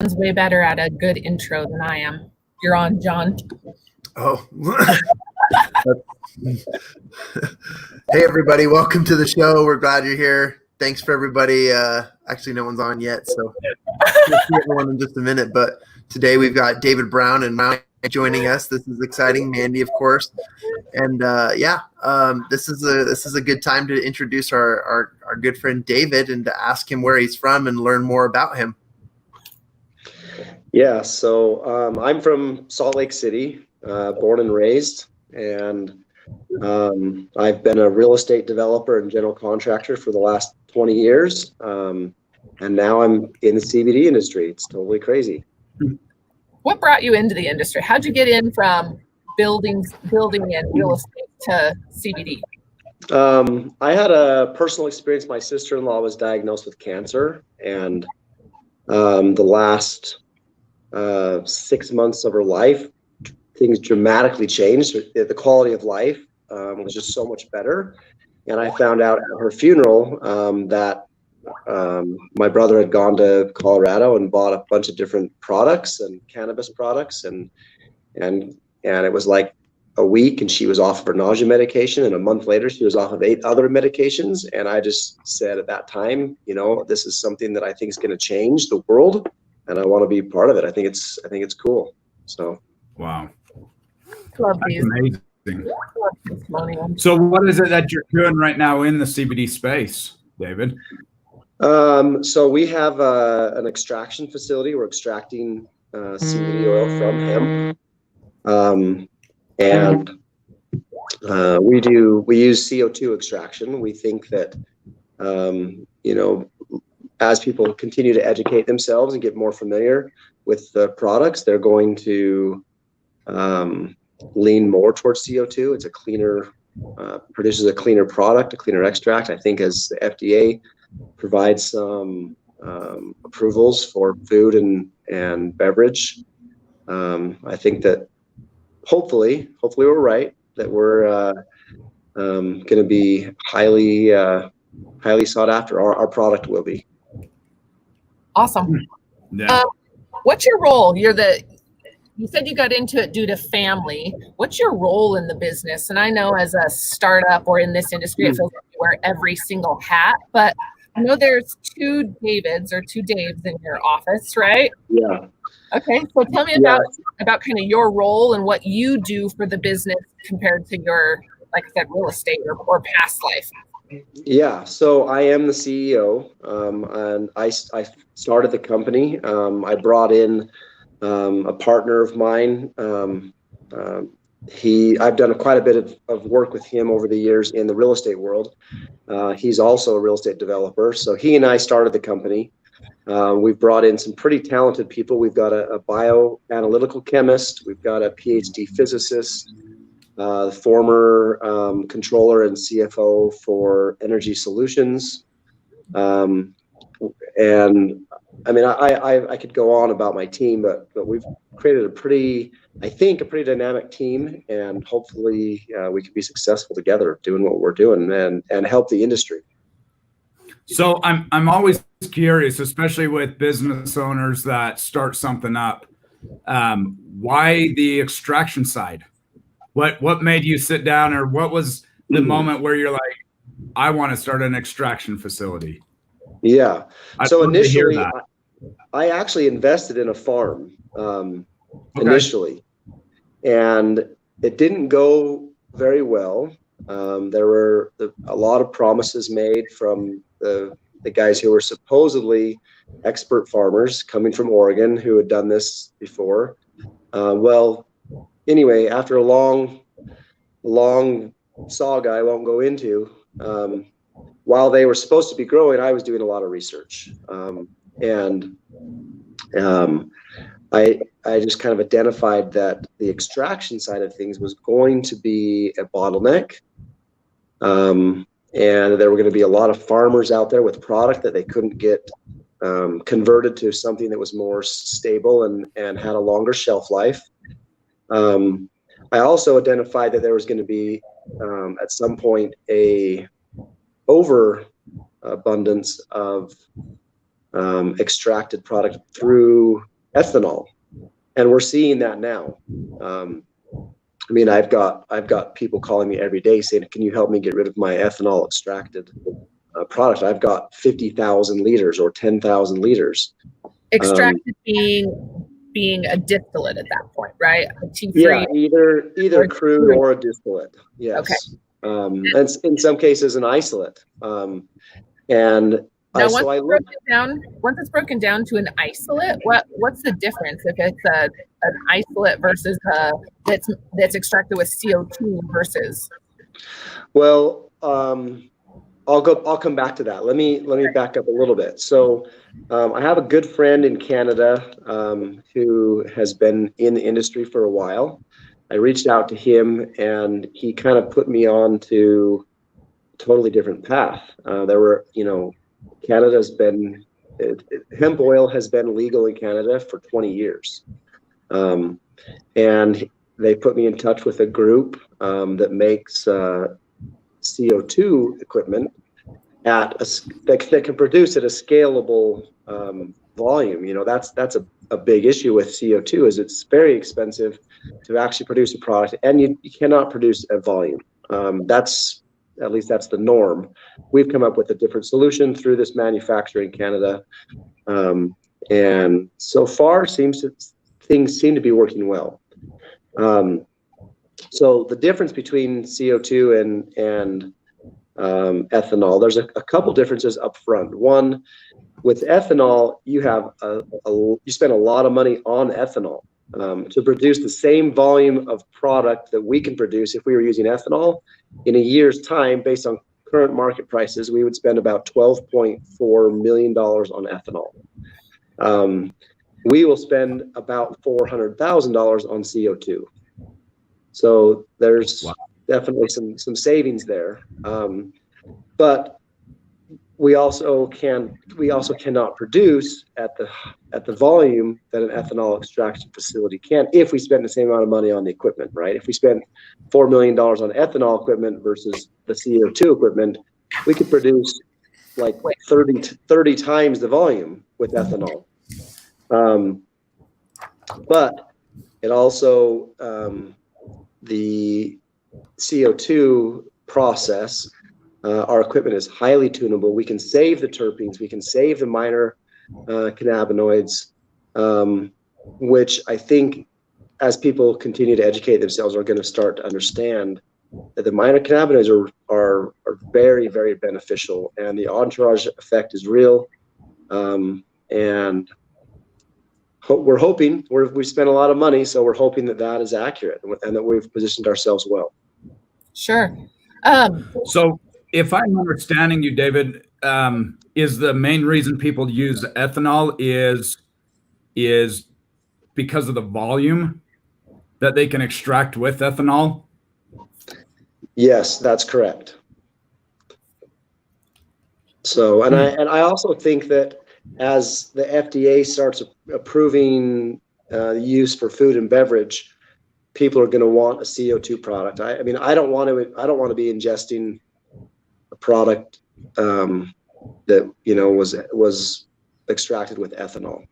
Way better at a good intro than I am. You're on, John. Oh. Hey, everybody. Welcome to the show. We're glad you're here. Thanks for everybody. Actually, no one's on yet, so we'll see everyone in just a minute. But today we've got David Brown and Mount joining us. This is exciting. Mandy, of course. And this is a good time to introduce our good friend David and to ask him where he's from and learn more about him. Yeah, so I'm from Salt Lake City, born and raised, and I've been a real estate developer and general contractor for the last 20 years, and now I'm in the CBD industry. It's totally crazy. What brought you into the industry? How'd you get in from building and real estate to CBD? I had a personal experience. My sister-in-law was diagnosed with cancer, and the last 6 months of her life, things dramatically changed. The quality of life was just so much better. And I found out at her funeral that my brother had gone to Colorado and bought a bunch of different products and cannabis products, and it was like a week, and she was off of her nausea medication, and a month later she was off of 8 other medications. And I just said at that time, this is something that I think is going to change the world, and I want to be part of it. I think it's cool. So, wow, love that's these. amazing. So, what is it that you're doing right now in the CBD space, David? So we have an extraction facility. We're extracting CBD oil from hemp, and we use CO2 extraction. We think that as people continue to educate themselves and get more familiar with the products, they're going to lean more towards CO2. It's a cleaner, produces a cleaner product, a cleaner extract. I think as the FDA provides some approvals for food and beverage, I think that hopefully we're right, that we're going to be highly sought after. Our product will be. Awesome. Yeah. What's your role? You said you got into it due to family. What's your role in the business? And I know as a startup or in this industry, it feels like you wear every single hat, but I know there's 2 Davids or 2 Daves in your office, right? Yeah. Okay. So tell me about kind of your role and what you do for the business compared to your, like I said, real estate or past life. Yeah, so I am the CEO, and I started the company. I brought in a partner of mine. I've done quite a bit of work with him over the years in the real estate world. He's also a real estate developer, so he and I started the company. We've brought in some pretty talented people. We've got a bioanalytical chemist. We've got a PhD physicist. The former controller and CFO for Energy Solutions, and I mean, I could go on about my team, but we've created a pretty dynamic team, and hopefully we can be successful together doing what we're doing and help the industry. So I'm always curious, especially with business owners that start something up, why the extraction side? What made you sit down, or what was the moment where you're like, I want to start an extraction facility? Yeah. So initially, I actually invested in a farm initially, and it didn't go very well. There were a lot of promises made from the guys who were supposedly expert farmers coming from Oregon who had done this before. Anyway, after a long saga I won't go into, while they were supposed to be growing, I was doing a lot of research. And I just kind of identified that the extraction side of things was going to be a bottleneck. And there were going to be a lot of farmers out there with product that they couldn't get converted to something that was more stable and had a longer shelf life. I also identified that there was going to be at some point a overabundance of extracted product through ethanol, and we're seeing that now. I mean, I've got people calling me every day saying, "Can you help me get rid of my ethanol extracted product?" I've got 50,000 liters or 10,000 liters. Extracted being a distillate at that point, right? A tea-free. Yeah, either crude or a distillate. Yes. Okay. And in some cases, an isolate. And now, once it's broken down to an isolate, what's the difference if it's an isolate versus that's extracted with CO2 versus? Well, I'll come back to that. Let me back up a little bit. So I have a good friend in Canada who has been in the industry for a while. I reached out to him, and he kind of put me on to a totally different path. Canada's been hemp oil has been legal in Canada for 20 years, and they put me in touch with a group that makes CO2 equipment that can produce at a scalable volume. That's a big issue with CO2 is it's very expensive to actually produce a product, and you cannot produce at volume. At least that's the norm. We've come up with a different solution through this manufacturer in Canada, and so far things seem to be working well. So the difference between CO2 and ethanol, there's a couple differences up front. One, with ethanol, you spend a lot of money on ethanol to produce the same volume of product that we can produce. If we were using ethanol in a year's time, based on current market prices, we would spend about $12.4 million on ethanol. We will spend about $400,000 on CO2. So there's definitely some savings there, but we also cannot produce at the volume that an ethanol extraction facility can if we spend the same amount of money on the equipment, right? If we spend $4 million on ethanol equipment versus the CO2 equipment, we could produce like 30 times the volume with ethanol. But it also the CO2 process, our equipment is highly tunable. We can save the terpenes, we can save the minor cannabinoids, which I think as people continue to educate themselves are going to start to understand that the minor cannabinoids are very, very beneficial, and the entourage effect is real. And we're hoping, we spent a lot of money, so we're hoping that is accurate and that we've positioned ourselves well. Sure. So if I'm understanding you, David, is the main reason people use ethanol is because of the volume that they can extract with ethanol? Yes, that's correct. So, and I also think that as the FDA starts approving use for food and beverage, people are going to want a CO2 product. I mean, I don't want to be ingesting a product that was extracted with ethanol.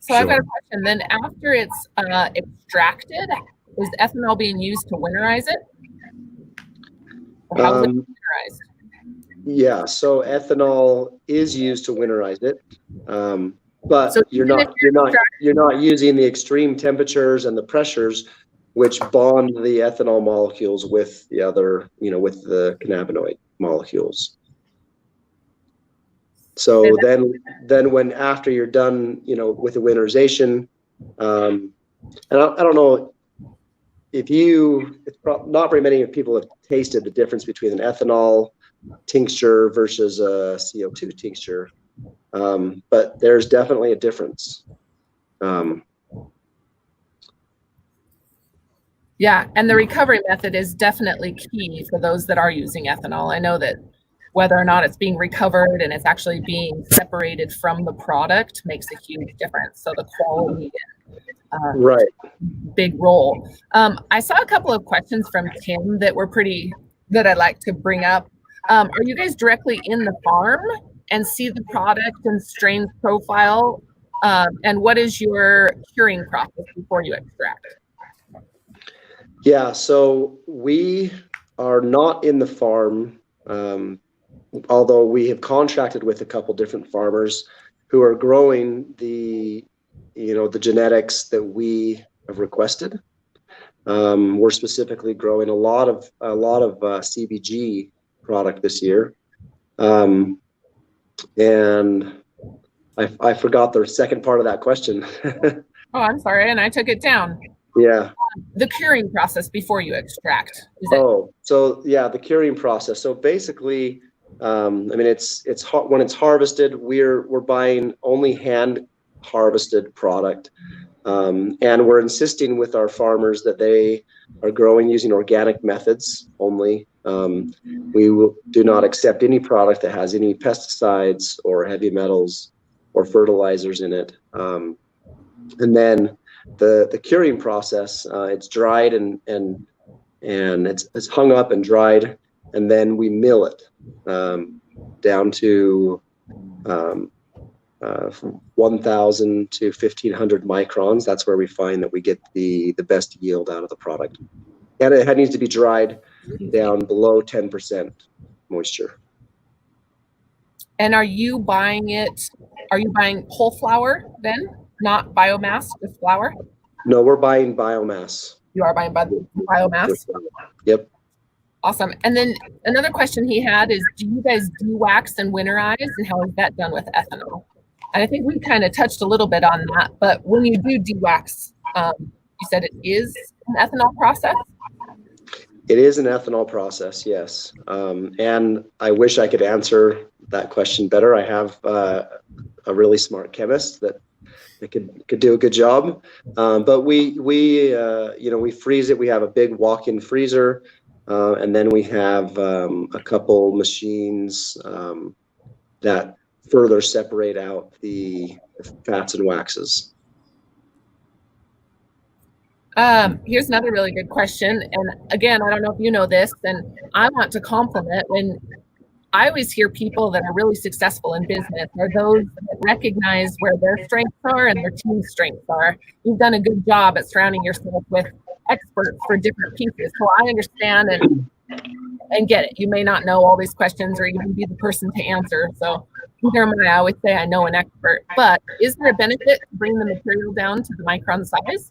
So I've got a question. Then after it's extracted, is ethanol being used to winterize it? Or how is it winterized? Yeah, so ethanol is used to winterize it, but so you're not using the extreme temperatures and the pressures which bond the ethanol molecules with the other, with the cannabinoid molecules. So then when after you're done, with the winterization, and I don't know if not very many people have tasted the difference between an ethanol tincture versus a CO2 tincture, but there's definitely a difference. Yeah, and the recovery method is definitely key for those that are using ethanol. I know that whether or not it's being recovered and it's actually being separated from the product makes a huge difference. So the quality, right, big role. I saw a couple of questions from Tim that I'd like to bring up. Are you guys directly in the farm? and see the product and strain profile? And what is your curing process before you extract? Yeah, so we are not in the farm, although we have contracted with a couple different farmers who are growing the genetics that we have requested. We're specifically growing a lot of CBG product this year, and I forgot the second part of that question. Oh, I'm sorry, and I took it down. Yeah. The curing process before you extract. So yeah, the curing process. So basically, I mean, it's when it's harvested, we're buying only hand harvested product, and we're insisting with our farmers that they are growing using organic methods only. We do not accept any product that has any pesticides or heavy metals or fertilizers in it. And then the curing process, it's dried and it's hung up and dried, and then we mill it down to 1,000 to 1,500 microns. That's where we find that we get the best yield out of the product, and it needs to be dried down below 10% moisture. And are you buying whole flour then? Not biomass, just flour? No, we're buying biomass. You are buying biomass? Yep. Awesome. And then another question he had is, do you guys de-wax and winterize, and how is that done with ethanol? And I think we kind of touched a little bit on that, but when you do de-wax, you said it is an ethanol process? It is an ethanol process, yes. And I wish I could answer that question better. I have a really smart chemist that could do a good job. But we freeze it. We have a big walk-in freezer, and then we have a couple machines that further separate out the fats and waxes. Here's another really good question. And again, I don't know if you know this, and I want to compliment when I always hear people that are really successful in business are those that recognize where their strengths are and their team's strengths are. You've done a good job at surrounding yourself with experts for different pieces. So I understand and get it. You may not know all these questions or even be the person to answer. So I always say I know an expert. But is there a benefit to bring the material down to the micron size?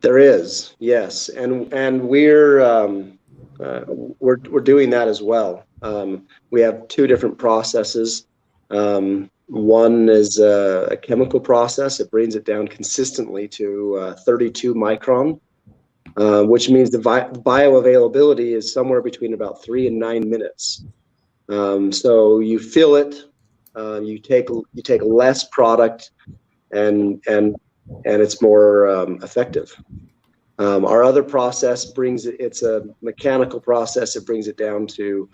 There is, yes, and we're doing that as well. We have two different processes. One is a chemical process. It brings it down consistently to 32 micron, which means the bioavailability is somewhere between about 3 and 9 minutes. So you fill it, you take less product, and it's more effective. Our other process it's a mechanical process. It brings it down to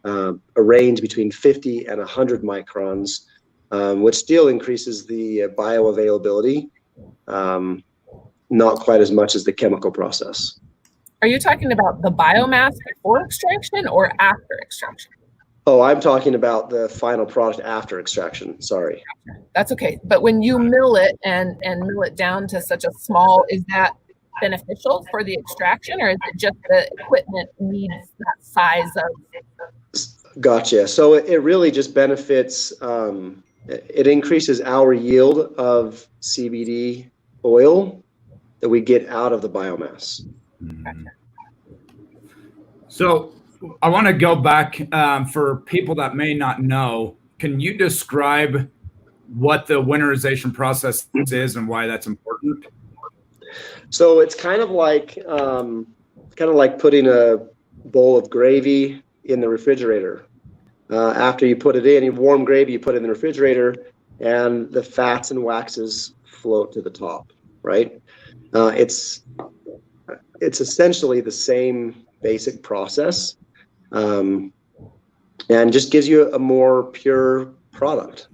a range between 50 and 100 microns, which still increases the bioavailability, not quite as much as the chemical process. Are you talking about the biomass before extraction or after extraction? Oh, I'm talking about the final product after extraction. Sorry. That's okay. But when you mill it and mill it down to such a small, is that beneficial for the extraction, or is it just the equipment needs that size of? Gotcha. So it really just benefits, it increases our yield of CBD oil that we get out of the biomass. So I want to go back for people that may not know. Can you describe what the winterization process is and why that's important? So it's kind of like putting a bowl of gravy in the refrigerator. After you put it in, you warm gravy, you put it in the refrigerator, and the fats and waxes float to the top, right? It's essentially the same basic process, and just gives you a more pure product,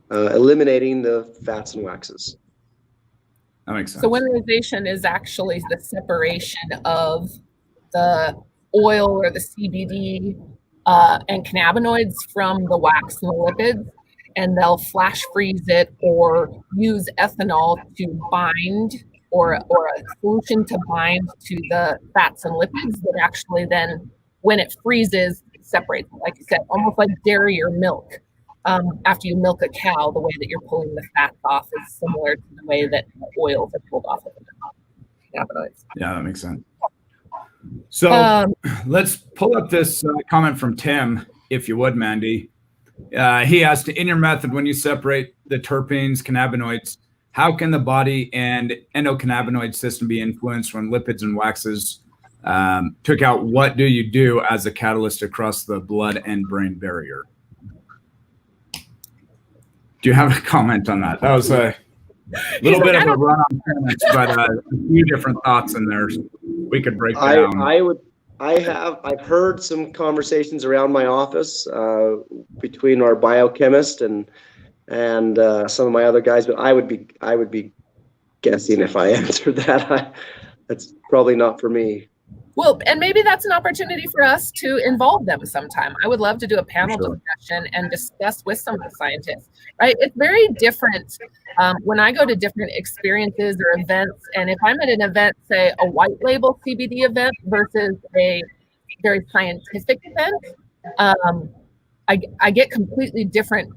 eliminating the fats and waxes. That makes sense. So winterization is actually the separation of the oil or the CBD and cannabinoids from the wax and the lipids, and they'll flash freeze it or use ethanol to bind or a solution to bind to the fats and lipids that actually then, when it freezes, separates, like you said, almost like dairy or milk. After you milk a cow, the way that you're pulling the fats off is similar to the way that oils are pulled off of the cannabinoids. Yeah, that makes sense. So let's pull up this comment from Tim, if you would, Mandy. He asked, in your method, when you separate the terpenes, cannabinoids, how can the body and endocannabinoid system be influenced when lipids and waxes took out? What do you do as a catalyst across the blood and brain barrier? Do you have a comment on that? That was a little bit of a run on comments, but a few different thoughts in there we could break down. I've heard some conversations around my office between our biochemist and some of my other guys, but I would be guessing if I answered that. That's probably not for me. Well, and maybe that's an opportunity for us to involve them sometime. I would love to do a panel discussion and discuss with some of the scientists, right? It's very different when I go to different experiences or events. And if I'm at an event, say a white label CBD event versus a very scientific event, I get completely different,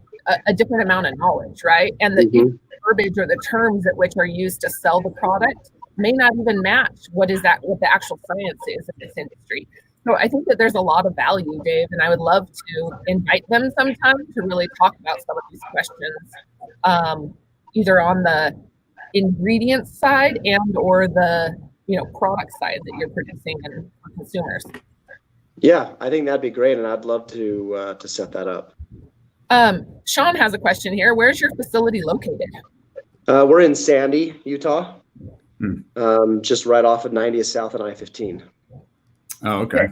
a different amount of knowledge, right? And the verbiage or the terms at which are used to sell the product may not even match what the actual science is in this industry. So I think that there's a lot of value, Dave, and I would love to invite them sometime to really talk about some of these questions, either on the ingredient side and or the product side that you're producing and for consumers. Yeah, I think that'd be great, and I'd love to set that up. Sean has a question here. Where's your facility located? We're in Sandy, Utah. Just right off of 90th South and I-15. Oh, okay.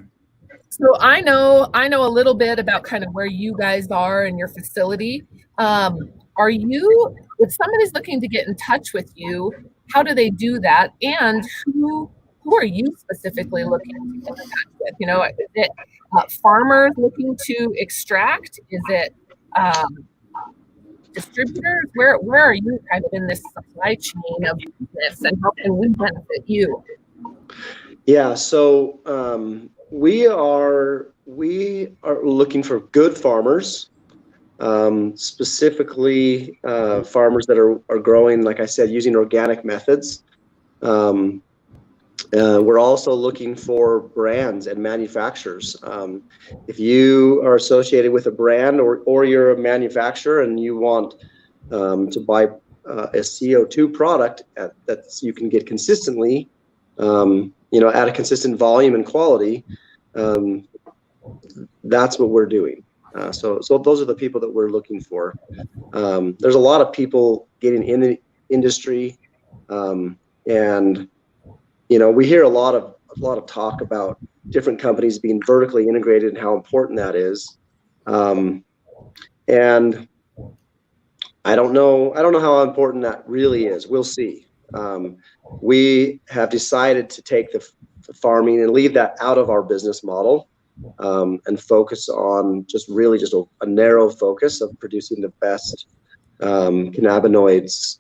So I know a little bit about kind of where you guys are in your facility. If somebody's looking to get in touch with you, how do they do that? And who are you specifically looking to get in touch with? Is it farmers looking to extract? Is it distributors? Where are you kind of in this supply chain of business, and how can we benefit you? Yeah, so we are looking for good farmers, specifically farmers that are growing, like I said, using organic methods. We're also looking for brands and manufacturers. If you are associated with a brand or you're a manufacturer and you want to buy a CO2 product that you can get consistently, at a consistent volume and quality, that's what we're doing. So those are the people that we're looking for. There's a lot of people getting in the industry, and we hear a lot of talk about different companies being vertically integrated and how important that is. And I don't know how important that really is. We'll see. We have decided to take the farming and leave that out of our business model, and focus on just a narrow focus of producing the best cannabinoids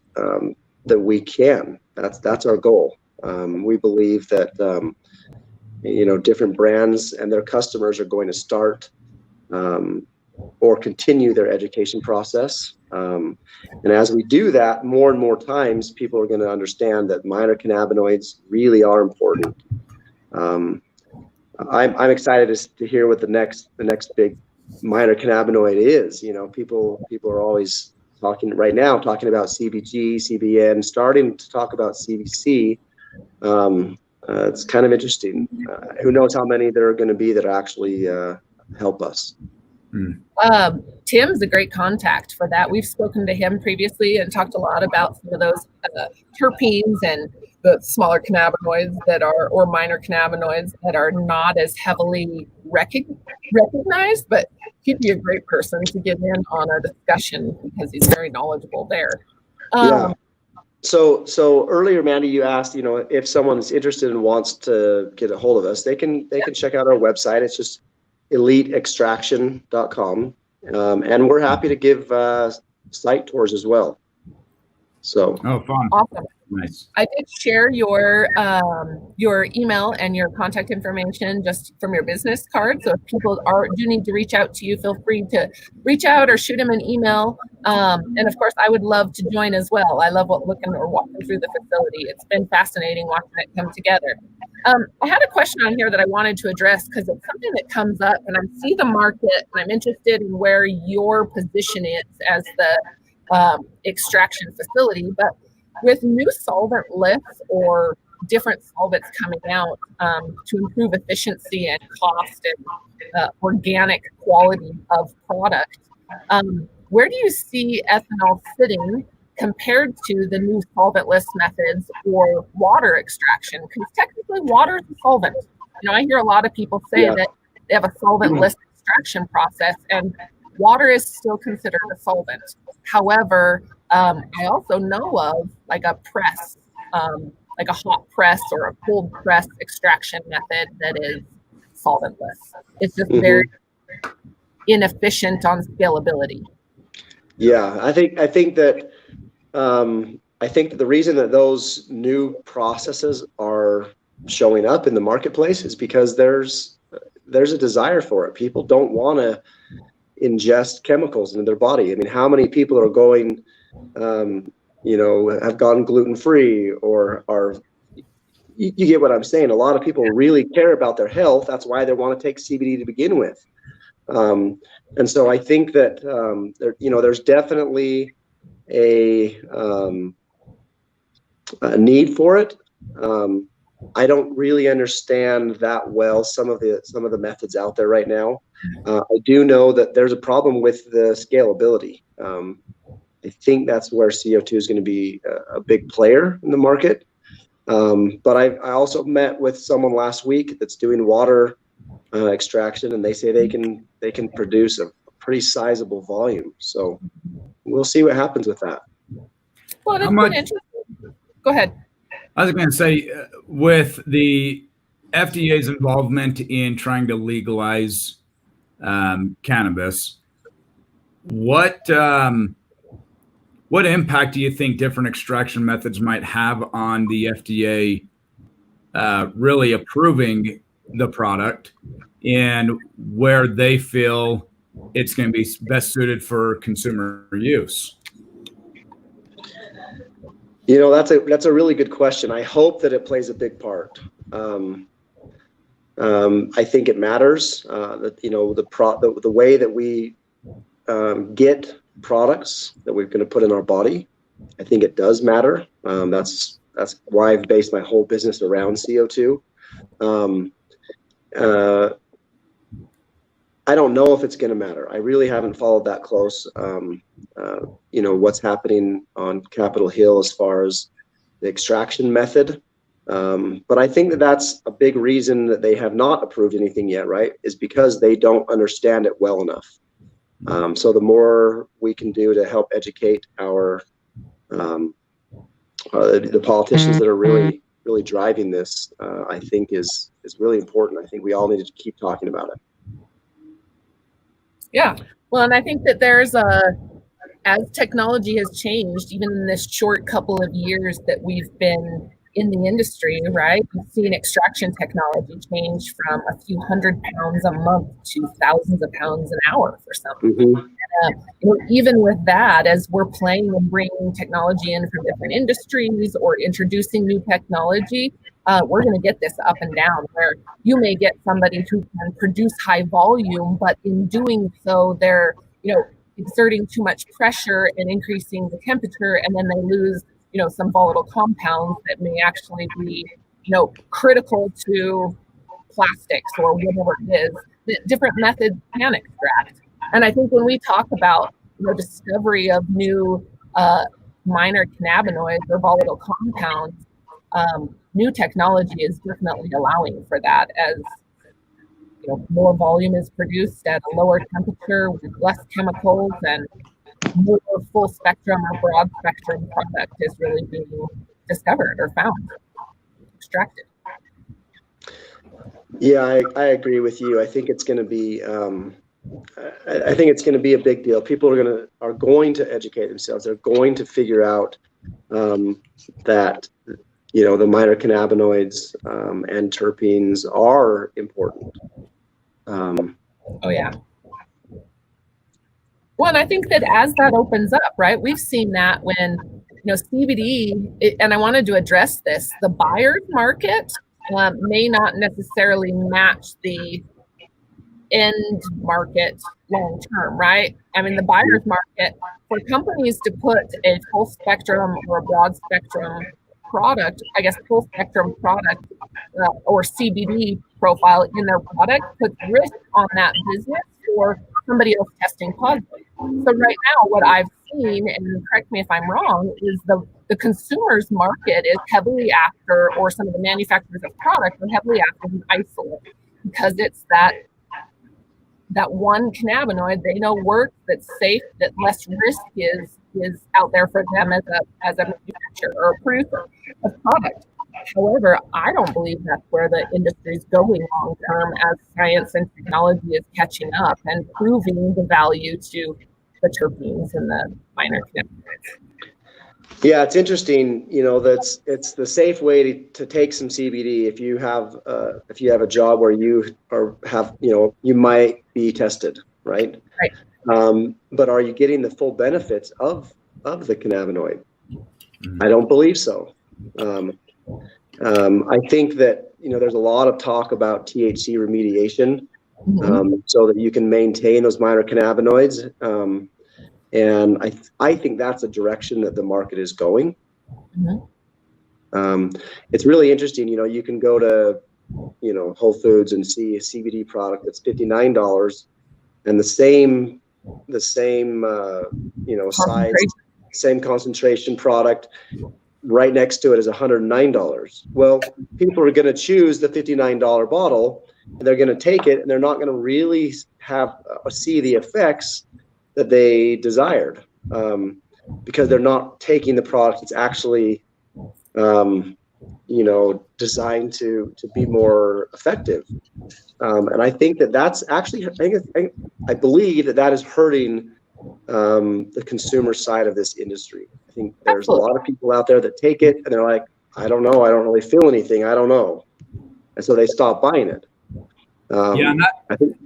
that we can. That's our goal. We believe that different brands and their customers are going to start or continue their education process. And as we do that, more and more times, people are going to understand that minor cannabinoids really are important. I'm excited to hear what the next big minor cannabinoid is. People are always talking about CBG, CBN, starting to talk about CBC. It's kind of interesting. Who knows how many there are going to be that actually help us. Tim's a great contact for that. We've spoken to him previously and talked a lot about some of those terpenes and the smaller cannabinoids or minor cannabinoids that are not as heavily recognized, but he'd be a great person to get in on a discussion because he's very knowledgeable there. Yeah. So earlier, Mandy, you asked, if someone's interested and wants to get a hold of us, they can check out our website. It's just eliteextraction.com. And we're happy to give site tours as well. So, fun. Awesome. Nice. I did share your email and your contact information just from your business card. So if people do need to reach out to you, feel free to reach out or shoot them an email. And of course, I would love to join as well. I love walking through the facility. It's been fascinating watching it come together. I had a question on here that I wanted to address because it's something that comes up, and I see the market, and I'm interested in where your position is as the extraction facility. But with new solvent lifts or different solvents coming out to improve efficiency and cost and organic quality of product, where do you see ethanol sitting compared to the new solventless methods or water extraction? Because technically water is a solvent. I hear a lot of people say that they have a solventless extraction process, and water is still considered a solvent. However, I also know of like a press, like a hot press or a cold press extraction method that is solventless. It's just very inefficient on scalability. Yeah, I think that the reason that those new processes are showing up in the marketplace is because there's a desire for it. People don't want to ingest chemicals into their body. I mean, how many people are going, have gone gluten-free or are, you get what I'm saying? A lot of people really care about their health. That's why they want to take CBD to begin with. And so I think that, there's definitely a need for it. I don't really understand that well some of the methods out there right now. I do know that there's a problem with the scalability. I think that's where CO2 is going to be a big player in the market. But I also met with someone last week that's doing water extraction, and they say they can produce a pretty sizable volume. So we'll see what happens with that. Well, that's been interesting. Go ahead. I was going to say, with the FDA's involvement in trying to legalize cannabis, what impact do you think different extraction methods might have on the FDA really approving the product and where they feel it's going to be best suited for consumer use? That's a really good question. I hope that it plays a big part. I think it matters that the way that we get products that we're going to put in our body. I think it does matter. That's why I've based my whole business around CO2. I don't know if it's going to matter. I really haven't followed that close. What's happening on Capitol Hill as far as the extraction method. But I think that that's a big reason that they have not approved anything yet, right? Is because they don't understand it well enough. So the more we can do to help educate our the politicians that are really driving this, I think is really important. I think we all need to keep talking about it. Yeah. Well, and I think that as technology has changed, even in this short couple of years that we've been in the industry, right? We've seen extraction technology change from a few hundred pounds a month to thousands of pounds an hour for some. Even with that, as we're playing and bringing technology in from different industries or introducing new technology, we're going to get this up and down where you may get somebody who can produce high volume, but in doing so, they're, exerting too much pressure and increasing the temperature, and then they lose, some volatile compounds that may actually be, critical to plastics or whatever it is that different methods can extract. And I think when we talk about, discovery of new minor cannabinoids or volatile compounds, new technology is definitely allowing for that as more volume is produced at a lower temperature with less chemicals, and more full spectrum or broad spectrum product is really being discovered or found, extracted. Yeah, I agree with you. I think it's going to be I think it's going to be a big deal. People are going to educate themselves. They're going to figure out that the minor cannabinoids and terpenes are important. Oh yeah. Well, and I think that as that opens up, right, we've seen that when CBD, and I wanted to address this, the buyer's market may not necessarily match the end market long term, right? I mean, the buyer's market, for companies to put a full spectrum or a broad spectrum product, I guess full spectrum product or CBD profile in their product, puts risk on that business for somebody else testing positive. So right now, what I've seen, and correct me if I'm wrong, is the consumer's market is heavily after, or some of the manufacturers of products are heavily after the isolate, because it's that one cannabinoid they know works, that's safe, that less risk is out there for them as a manufacturer or a producer of product. However, I don't believe that's where the industry is going long term, as science and technology is catching up and proving the value to the terpenes and the minor cannabinoids. Yeah, it's interesting. It's the safe way to take some CBD if you have a job where you you might be tested, right? Right. But are you getting the full benefits of the cannabinoid? I don't believe so. I think that there's a lot of talk about THC remediation, so that you can maintain those minor cannabinoids. And I think that's a direction that the market is going. It's really interesting. You can go to Whole Foods and see a CBD product that's $59, and the same size, same concentration product right next to it is $109. Well, people are going to choose the $59 bottle, and they're going to take it, and they're not going to really see the effects that they desired, because they're not taking the product that's actually designed to be more effective. And I think that's actually, I believe that is hurting the consumer side of this industry. I think there's a lot of people out there that take it and they're like, I don't know, I don't really feel anything, I don't know, and so they stop buying it. I think.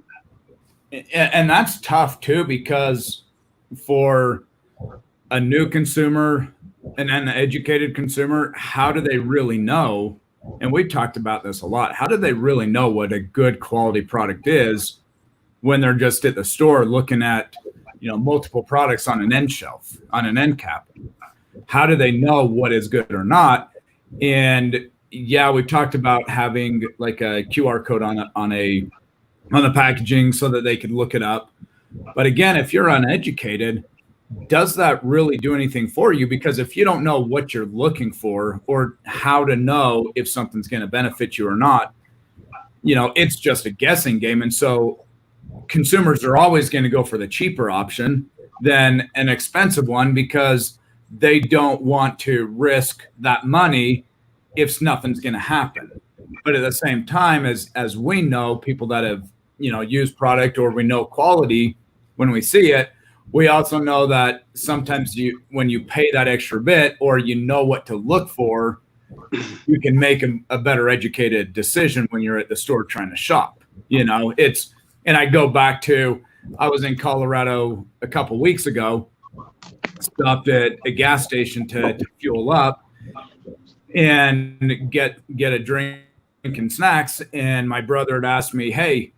And that's tough too, because for a new consumer and an educated consumer, how do they really know? And we've talked about this a lot. How do they really know what a good quality product is when they're just at the store looking at, multiple products on an end shelf, on an end cap? How do they know what is good or not? And yeah, we've talked about having like a QR code on the packaging so that they could look it up. But again, if you're uneducated, does that really do anything for you? Because if you don't know what you're looking for or how to know if something's going to benefit you or not, it's just a guessing game. And so consumers are always going to go for the cheaper option than an expensive one, because they don't want to risk that money if nothing's going to happen. But at the same time, as we know, people that have used product, or we know quality when we see it, we also know that sometimes when you pay that extra bit, or what to look for, you can make a better educated decision when you're at the store trying to shop. And I go back to, I was in Colorado a couple weeks ago, stopped at a gas station to fuel up and get a drink and snacks. And my brother had asked me, hey,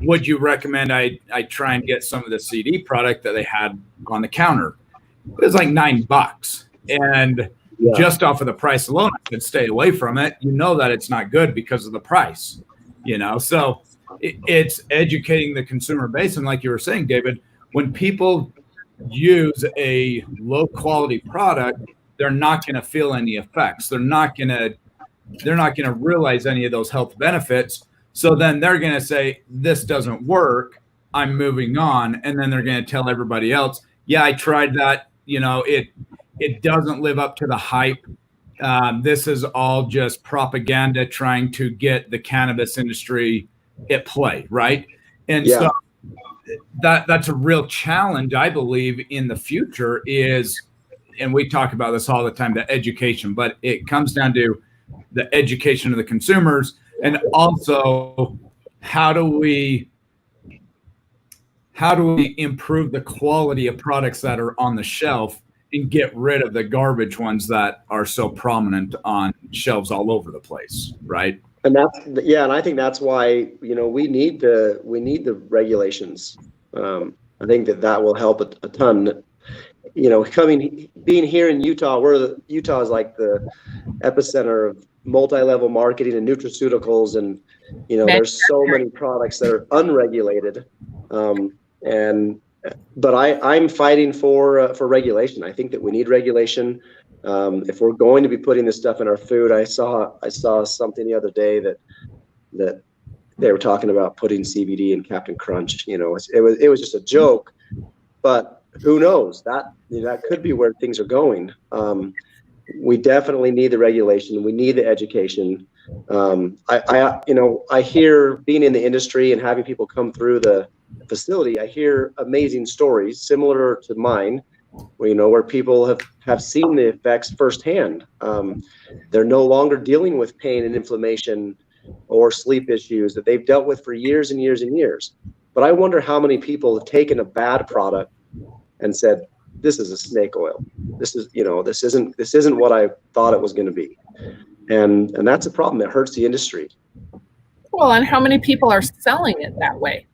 would you recommend I try and get some of the CD product that they had on the counter? It was like $9. And just off of the price alone, I could stay away from it. That it's not good because of the price, so it's educating the consumer base. And like you were saying, David, when people use a low quality product, they're not going to feel any effects. They're not going to realize any of those health benefits. So then they're going to say, this doesn't work, I'm moving on. And then they're going to tell everybody else, yeah, I tried that. It doesn't live up to the hype this is all just propaganda trying to get the cannabis industry at play, right? And Yeah. so that's a real challenge, I believe, in the future is, and we talk about this all the time, the education, but it comes down to the education of the consumers, and also how do we improve the quality of products that are on the shelf and get rid of the garbage ones that are so prominent on shelves all over the place, right? And and I think that's why, we need the regulations. I think that will help a ton. Being here in Utah, Utah is like the epicenter of multi-level marketing and nutraceuticals, and there's so many products that are unregulated. But I'm fighting for regulation. I think that we need regulation. If we're going to be putting this stuff in our food, I saw something the other day that they were talking about putting CBD in Captain Crunch. It was just a joke, but who knows? That could be where things are going. We definitely need the regulation. We need the education. I hear, being in the industry and having people come through the facility, I hear amazing stories similar to mine, where people have seen the effects firsthand. They're no longer dealing with pain and inflammation or sleep issues that they've dealt with for years and years and years. But I wonder how many people have taken a bad product and said, this is a snake oil. This isn't what I thought it was going to be. And that's a problem. It hurts the industry. Well, and how many people are selling it that way?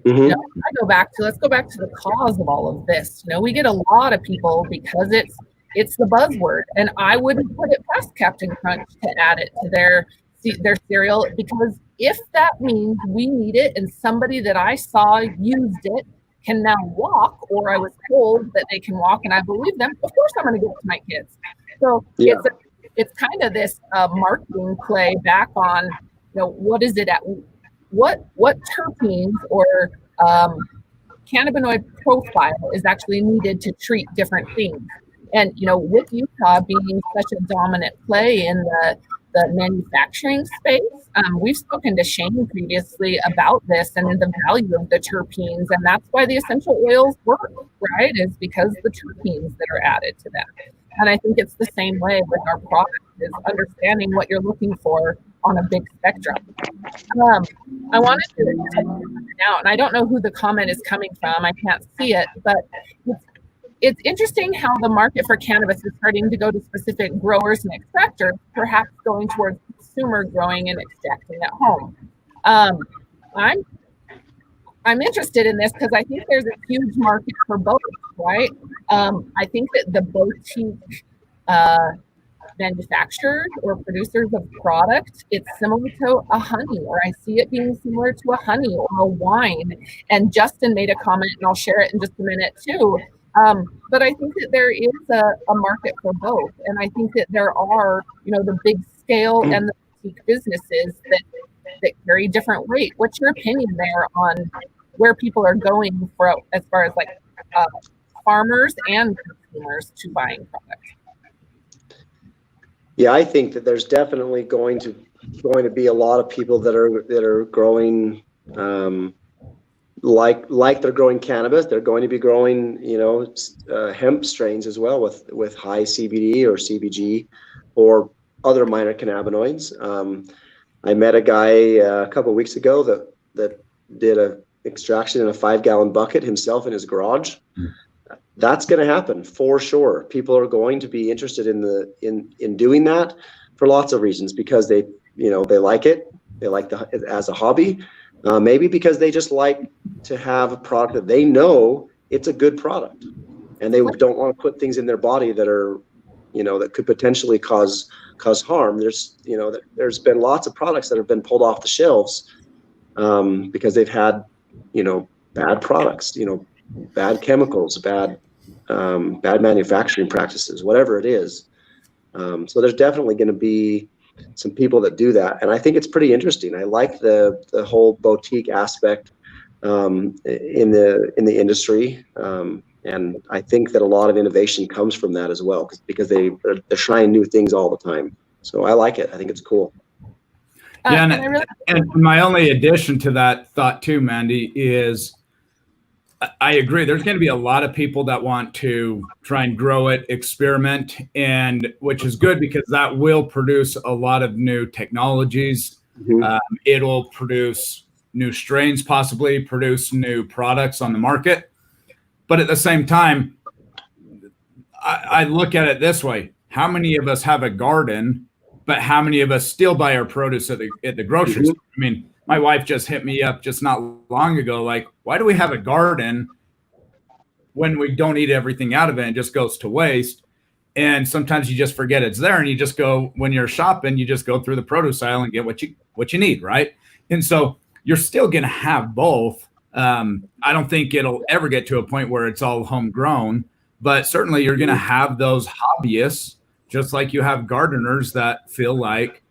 Mm-hmm. Let's go back to the cause of all of this. We get a lot of people because it's the buzzword, and I wouldn't put it past Captain Crunch to add it to their cereal, because if that means we need it and somebody that I saw used it can now walk, or I was told that they can walk and I believe them, of course I'm going to give it to my kids. So yeah. It's kind of this marketing play back on, what is it what terpenes or cannabinoid profile is actually needed to treat different things. And, with Utah being such a dominant play in the manufacturing space, we've spoken to Shane previously about this and the value of the terpenes. And that's why the essential oils work, right? Is because the terpenes that are added to them. And I think it's the same way with our product, is understanding what you're looking for on a big spectrum. I wanted to now, and I don't know who the comment is coming from. I can't see it, but it's interesting how the market for cannabis is starting to go to specific growers and extractors, perhaps going towards consumer growing and extracting at home. I'm interested in this because I think there's a huge market for both, right? I think that the boutique manufacturers or producers of product, it's similar to a honey, or I see it being similar to a honey or a wine. And Justin made a comment, and I'll share it in just a minute too. But I think that there is a market for both. And I think that there are, the big scale and the boutique businesses that carry different weight. What's your opinion there on where people are going for, as far as like farmers and consumers to buying products? Yeah, I think that there's definitely going to be a lot of people that are growing like they're growing cannabis. They're going to be growing hemp strains as well with high CBD or CBG or other minor cannabinoids. I met a guy a couple of weeks ago that did a extraction in a 5-gallon bucket himself in his garage. That's going to happen for sure. People are going to be interested in doing that for lots of reasons, because they like it. They like it as a hobby. Maybe because they just like to have a product that they know it's a good product, and they don't want to put things in their body that are, that could potentially cause harm. There's been lots of products that have been pulled off the shelves because they've had, bad products, bad chemicals, bad manufacturing practices, whatever it is. So there's definitely going to be some people that do that, and I think it's pretty interesting. I like the whole boutique aspect in the industry, And I think that a lot of innovation comes from that as well, because they're trying new things all the time. So I like it. I think it's cool. Yeah, and my only addition to that thought too, Mandy, is I agree. There's going to be a lot of people that want to try and grow it, experiment, and which is good because that will produce a lot of new technologies. Mm-hmm. It'll produce new strains, possibly produce new products on the market. But at the same time, I look at it this way: how many of us have a garden? But how many of us still buy our produce at the grocery store? I mean, my wife just hit me up just not long ago, like, why do we have a garden when we don't eat everything out of it and just goes to waste? And sometimes you just forget it's there, and you just go, when you're shopping, you just go through the produce aisle and get what you need, right? And so you're still going to have both. I don't think it'll ever get to a point where it's all homegrown, but certainly you're going to have those hobbyists, just like you have gardeners that feel like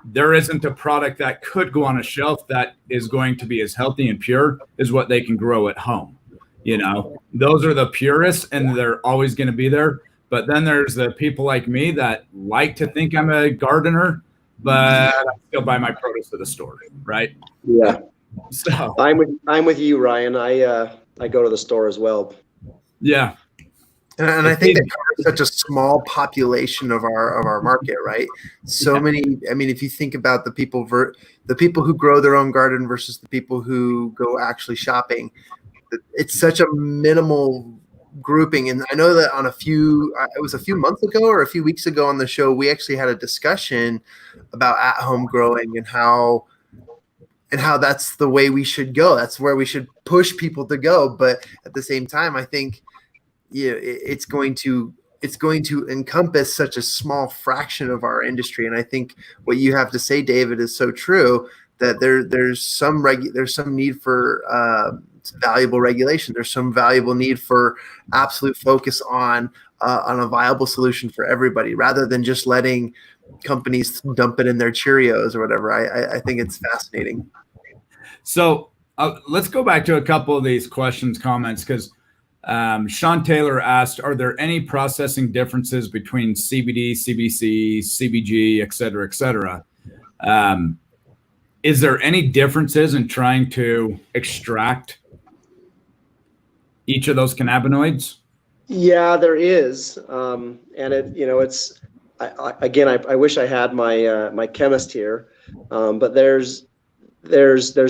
there isn't a product that could go on a shelf that is going to be as healthy and pure as what they can grow at home. You know, those are the purists, and they're always going to be there. But then there's the people like me that like to think I'm a gardener, but I still buy my produce at the store, right? Yeah. So I'm with you, Ryan. I go to the store as well. Yeah. And I think that covers such a small population of our market, right? So many. I mean, if you think about the people who grow their own garden versus the people who go actually shopping, it's such a minimal grouping. And I know that it was a few months ago or a few weeks ago on the show, we actually had a discussion about at-home growing and how that's the way we should go. That's where we should push people to go. But at the same time, I think it's going to encompass such a small fraction of our industry. And I think what you have to say, David, is so true, that there's some need for valuable regulation. There's some valuable need for absolute focus on a viable solution for everybody, rather than just letting companies dump it in their Cheerios or whatever. I think it's fascinating. So let's go back to a couple of these questions, comments, because Sean Taylor asked, are there any processing differences between CBD, CBC, CBG, et cetera, et cetera? Is there any differences in trying to extract each of those cannabinoids? Yeah, there is. And it's, I wish I had my chemist here, but there's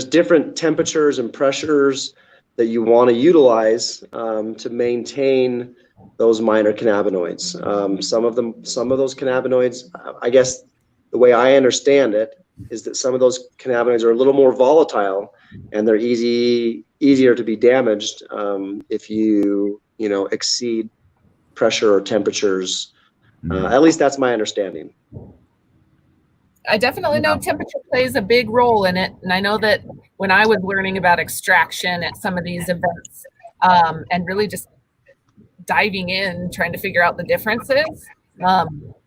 different temperatures and pressures that you want to utilize to maintain those minor cannabinoids. Some of those cannabinoids, I guess the way I understand it is that some of those cannabinoids are a little more volatile, and they're easier to be damaged if you exceed pressure or temperatures. At least that's my understanding. I definitely know temperature plays a big role in it. And I know that when I was learning about extraction at some of these events, and really just diving in, trying to figure out the differences,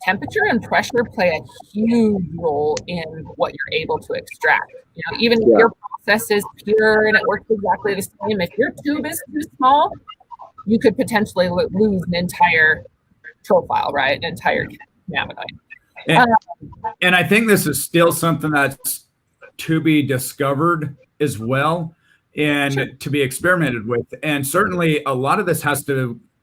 temperature and pressure play a huge role in what you're able to extract. Even if your process is pure and it works exactly the same, if your tube is too small, you could potentially lose an entire profile, right? An entire cannabinoid. And I think this is still something that's to be discovered as well, and to be experimented with. And certainly a lot of this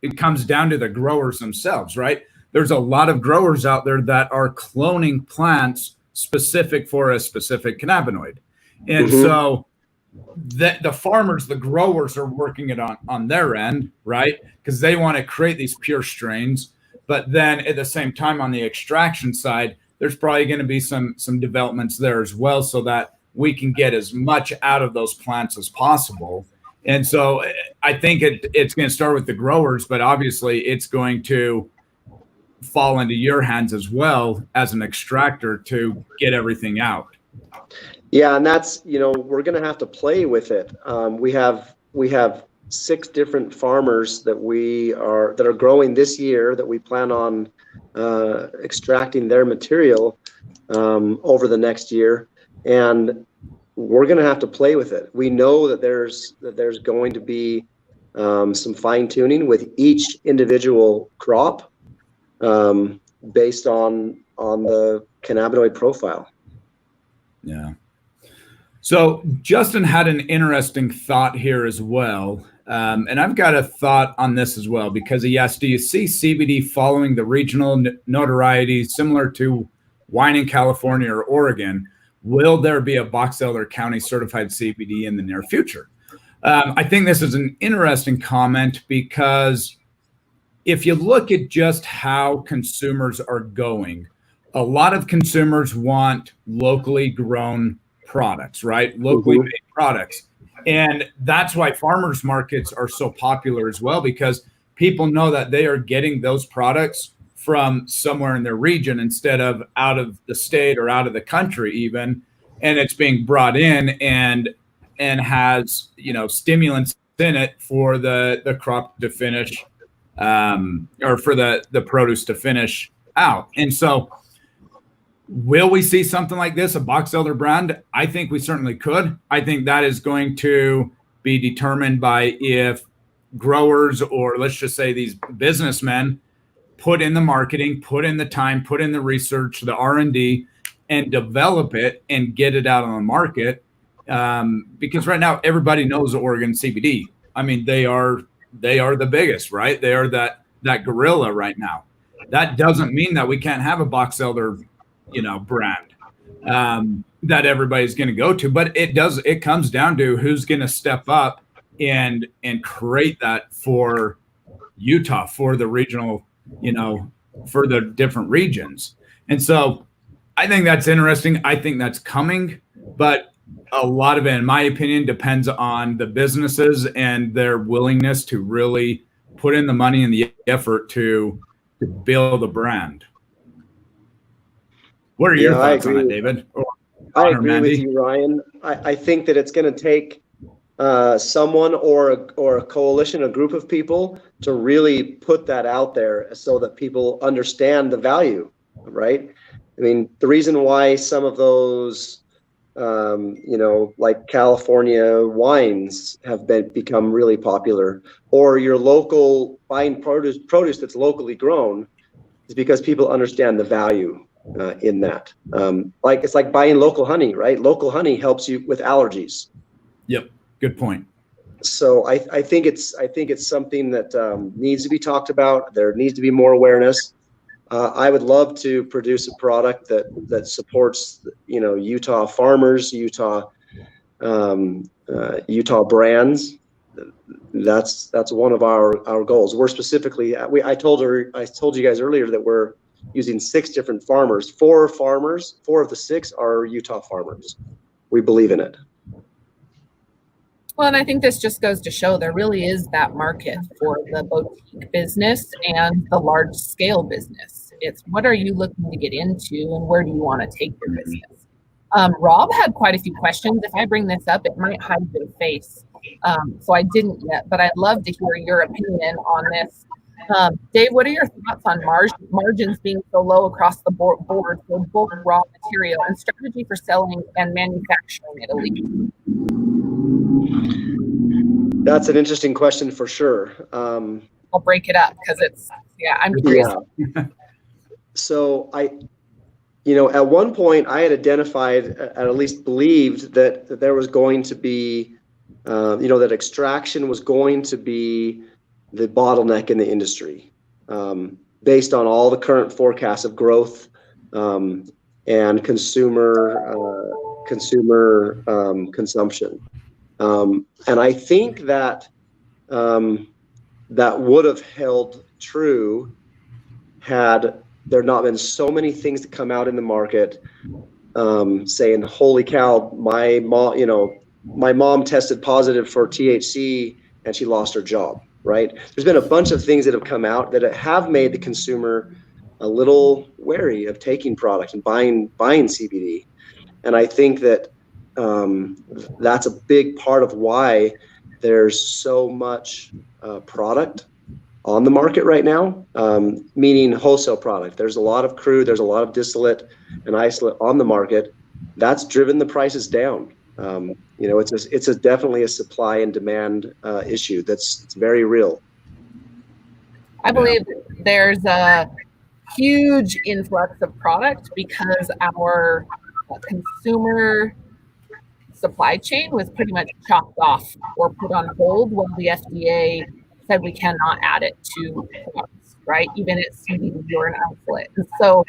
it comes down to the growers themselves, right? There's a lot of growers out there that are cloning plants specific for a specific cannabinoid. And so the farmers, the growers are working it on their end, right? Because they want to create these pure strains. But then at the same time, on the extraction side, there's probably going to be some developments there as well, so that we can get as much out of those plants as possible. And so I think it's going to start with the growers, but obviously it's going to fall into your hands as well as an extractor to get everything out. Yeah, and that's, we're going to have to play with it. We have 6 different farmers that are growing this year that we plan on extracting their material over the next year, and we're going to have to play with it. We know that there's going to be some fine tuning with each individual crop based on the cannabinoid profile. Yeah. So Justin had an interesting thought here as well. And I've got a thought on this as well, because he asked, do you see CBD following the regional notoriety similar to wine in California or Oregon? Will there be a Box Elder County certified CBD in the near future? I think this is an interesting comment, because if you look at just how consumers are going, a lot of consumers want locally grown products, right? Locally made products. And that's why farmers markets are so popular as well, because people know that they are getting those products from somewhere in their region instead of out of the state or out of the country even. And it's being brought in and has, stimulants in it for the crop to finish, or for the produce to finish out. And so will we see something like this, a Box Elder brand? I think we certainly could. I think that is going to be determined by if growers, or let's just say these businessmen, put in the marketing, put in the time, put in the research, the R&D, and develop it and get it out on the market. Because right now everybody knows Oregon CBD. I mean, they are the biggest, right? They are that gorilla right now. That doesn't mean that we can't have a Box Elder brand that everybody's going to go to, but it comes down to who's going to step up and create that for Utah, for the regional, for the different regions. And so I think that's interesting. I think that's coming, but a lot of it, in my opinion, depends on the businesses and their willingness to really put in the money and the effort to build a brand. What are your thoughts on that, David? I agree with you, Ryan. I think that it's going to take someone or a coalition, a group of people, to really put that out there so that people understand the value, right? I mean, the reason why some of those, like California wines have become really popular, or your local buying produce that's locally grown, is because people understand the value in that. It's like buying local honey, right? Local honey helps you with allergies. Yep. Good point. So I think it's something that needs to be talked about. There needs to be more awareness. I would love to produce a product that supports, Utah farmers, Utah brands. That's one of our goals. We're specifically, I told you guys earlier that we're using 6 different farmers. 4 of the 6 are Utah farmers. We believe in it. Well, and I think this just goes to show there really is that market for the boutique business and the large scale business. It's what are you looking to get into and where do you want to take your business? Rob had quite a few questions. If I bring this up, it might hide their face. So I didn't yet, but I'd love to hear your opinion on this. Dave, what are your thoughts on margins being so low across the board for both raw material and strategy for selling and manufacturing it illegally? That's an interesting question for sure. I'll break it up because I'm curious. Yeah. So at one point I had identified, at least believed that there was going to be, that extraction was going to be the bottleneck in the industry, based on all the current forecasts of growth and consumer consumption. And I think that that would have held true had there not been so many things that come out in the market saying, holy cow, my mom tested positive for THC and she lost her job, right? There's been a bunch of things that have come out that have made the consumer a little wary of taking product and buying CBD. And I think that that's a big part of why there's so much product on the market right now, meaning wholesale product. There's a lot of crude, there's a lot of distillate and isolate on the market. That's driven the prices down. It's definitely a supply and demand issue it's very real. I believe there's a huge influx of product because our consumer supply chain was pretty much chopped off or put on hold when the FDA said we cannot add it to products, right? Even at CBD or an isolate. And so,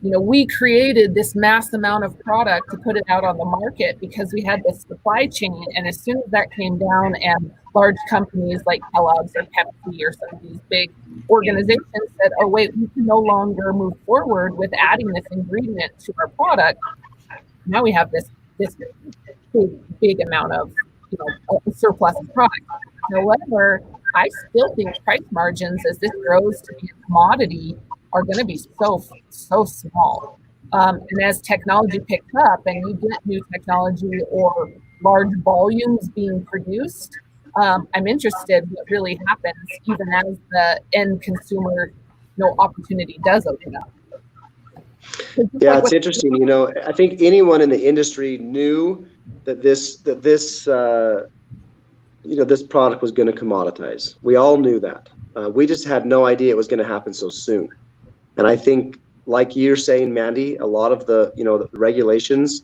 we created this mass amount of product to put it out on the market because we had this supply chain. And as soon as that came down and large companies like Kellogg's or Pepsi or some of these big organizations said, oh, wait, we can no longer move forward with adding this ingredient to our product. Now we have this big amount of surplus of product. However, I still think price margins as this grows to be a commodity are going to be so small. And as technology picks up and you get new technology or large volumes being produced, I'm interested what really happens even as the end consumer opportunity does open up. Yeah, it's interesting. I think anyone in the industry knew that this product was going to commoditize. We all knew that. We just had no idea it was going to happen so soon. And I think, like you're saying, Mandy, a lot of the the regulations,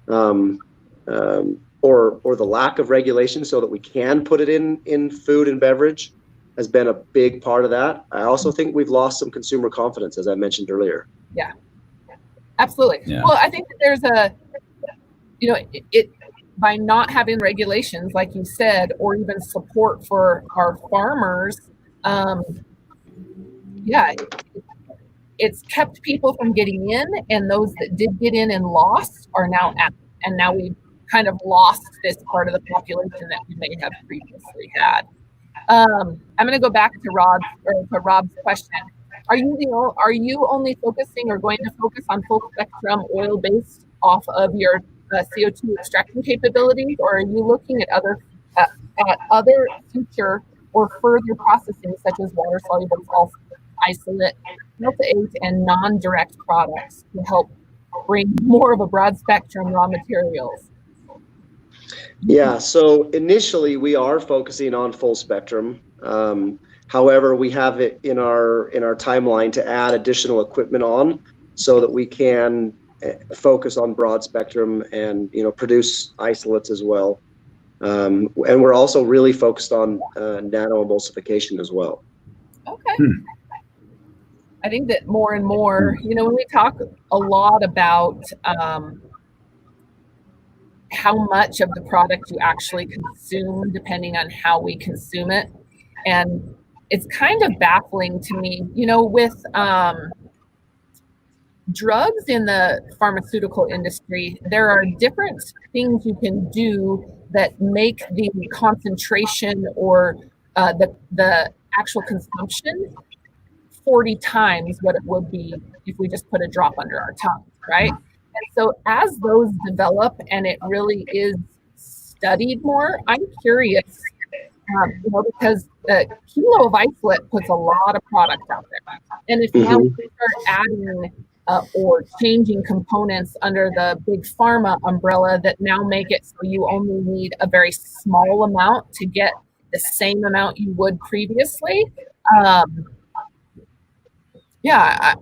or the lack of regulation, so that we can put it in food and beverage, has been a big part of that. I also think we've lost some consumer confidence, as I mentioned earlier. Yeah. Absolutely. Yeah. Well, I think that there's it by not having regulations, like you said, or even support for our farmers, it's kept people from getting in, and those that did get in and lost are now out. And now we've kind of lost this part of the population that we may have previously had. I'm going to go back to Rob's question. Are you only focusing or going to focus on full spectrum oil based off of your CO2 extraction capabilities, or are you looking at other future or further processing such as water soluble salt, isolate, meltate, and non-direct products to help bring more of a broad spectrum raw materials? Yeah, so initially we are focusing on full spectrum. However, we have it in our timeline to add additional equipment on so that we can focus on broad spectrum and produce isolates as well. And we're also really focused on nano emulsification as well. Okay. I think that more and more, when we talk a lot about how much of the product you actually consume, depending on how we consume it, and it's kind of baffling to me, with drugs in the pharmaceutical industry, there are different things you can do that make the concentration or the actual consumption 40 times what it would be if we just put a drop under our tongue, right? And so as those develop and it really is studied more, I'm curious, because a kilo of isolate puts a lot of product out there. And if now we start adding or changing components under the big pharma umbrella that now make it so you only need a very small amount to get the same amount you would previously,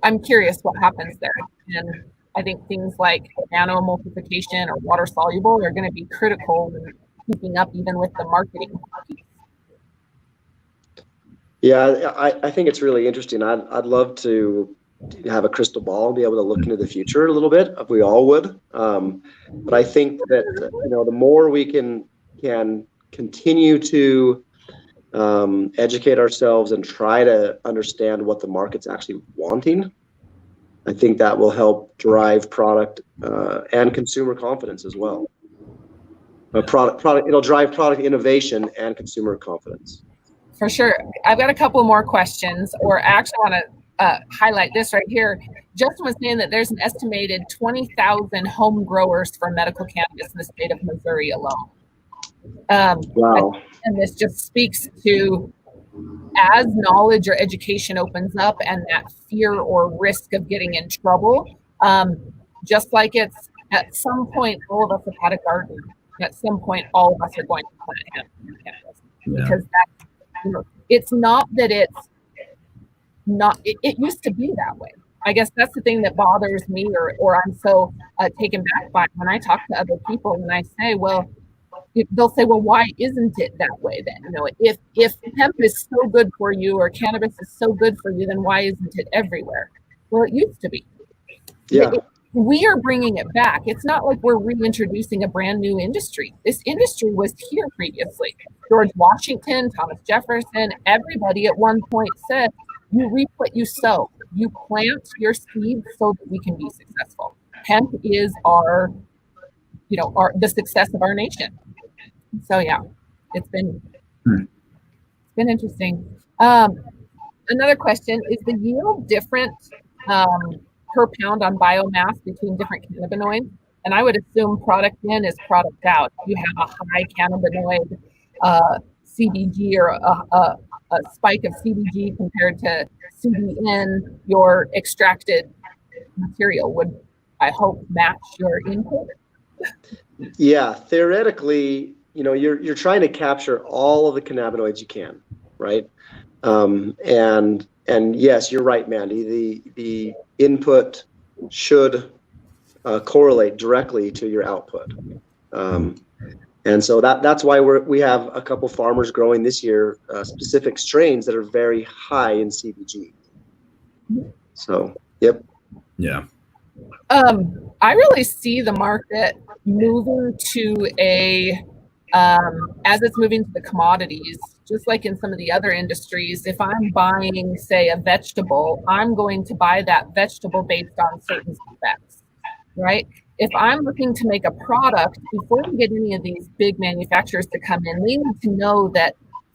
I'm curious what happens there. And I think things like nano emulsification or water soluble are going to be critical in keeping up even with the marketing. Yeah, I think it's really interesting. I'd love to have a crystal ball and be able to look into the future a little bit. We all would. But I think that the more we can continue to educate ourselves and try to understand what the market's actually wanting, I think that will help drive product and consumer confidence as well. It'll drive product innovation and consumer confidence. For sure. I've got a couple more questions, or I actually want to highlight this right here. Justin was saying that there's an estimated 20,000 home growers for medical cannabis in the state of Missouri alone. Wow. And this just speaks to, as knowledge or education opens up and that fear or risk of getting in trouble, just like it's at some point, all of us have had a garden. At some point, all of us are going to plant cannabis. Yeah. Because that's, you know, it's not that it's not, it used to be that way. I guess that's the thing that bothers me, or I'm so taken back by when I talk to other people and I say, well, they'll say, well, why isn't it that way then? You know, if hemp is so good for you or cannabis is so good for you, then why isn't it everywhere? Well, it used to be. Yeah. We are bringing it back. It's not like we're reintroducing a brand new industry. This industry was here previously. George Washington, Thomas Jefferson, everybody at one point said, you reap what you sow. You plant your seeds so that we can be successful. Hemp is our, you know, the success of our nation. So yeah, it's been interesting. Another question, is the yield different per pound on biomass between different cannabinoids? And I would assume product in is product out. You have a high cannabinoid CBG or a spike of CBG compared to CBN, your extracted material would, I hope, match your input. Yeah, theoretically, you know, you're trying to capture all of the cannabinoids you can, right? And yes, you're right, Mandy. The input should correlate directly to your output. And so that's why we have a couple farmers growing this year specific strains that are very high in CBG. So, yep. Yeah. I really see the market moving to a, as it's moving to the commodities, just like in some of the other industries, if I'm buying, say, a vegetable, I'm going to buy that vegetable based on certain specs, right? If I'm looking to make a product, before we get any of these big manufacturers to come in, they need to know that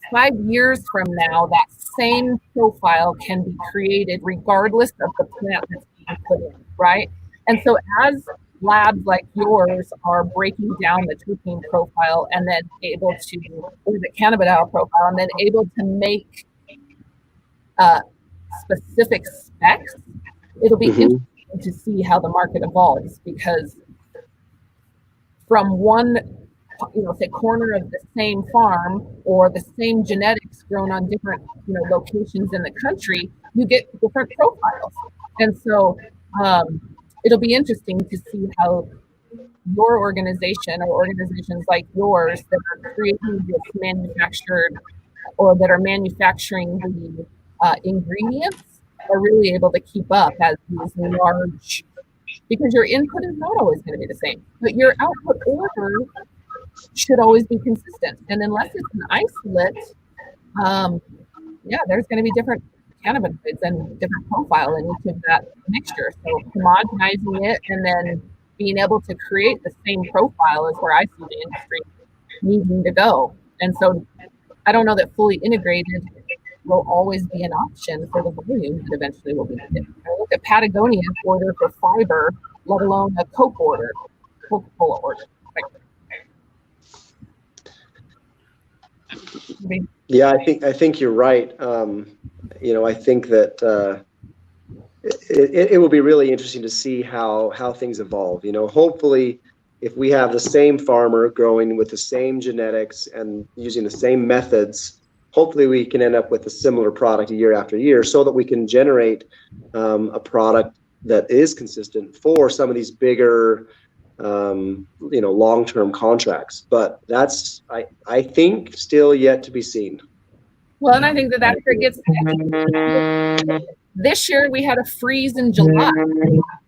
5 years from now, that same profile can be created regardless of the plant that's being put in, right? And so as labs like yours are breaking down the terpene profile and then able to, or the cannabidiol profile, and then able to make specific specs, it'll be interesting to see how the market evolves, because from one, you know, say corner of the same farm or the same genetics grown on different, you know, locations in the country, you get different profiles. And so it'll be interesting to see how your organization or organizations like yours that are creating this manufactured or that are manufacturing the ingredients are really able to keep up as these large, because your input is not always going to be the same, but your output order should always be consistent. And unless it's an isolate, yeah, there's going to be different cannabinoids and different profile in each of that mixture. So homogenizing it and then being able to create the same profile is where I see the industry needing to go. And so I don't know that fully integrated will always be an option for the volume that eventually will be needed. I look at Patagonia's order for fiber, let alone a Coke order, Coca-Cola order. Yeah, I think you're right. You know, I think that it will be really interesting to see how things evolve. You know, hopefully, if we have the same farmer growing with the same genetics and using the same methods, hopefully we can end up with a similar product year after year, so that we can generate a product that is consistent for some of these bigger, you know, long-term contracts. But that's, I think, still yet to be seen. Well, and I think that's where it gets sticky. This year we had a freeze in July.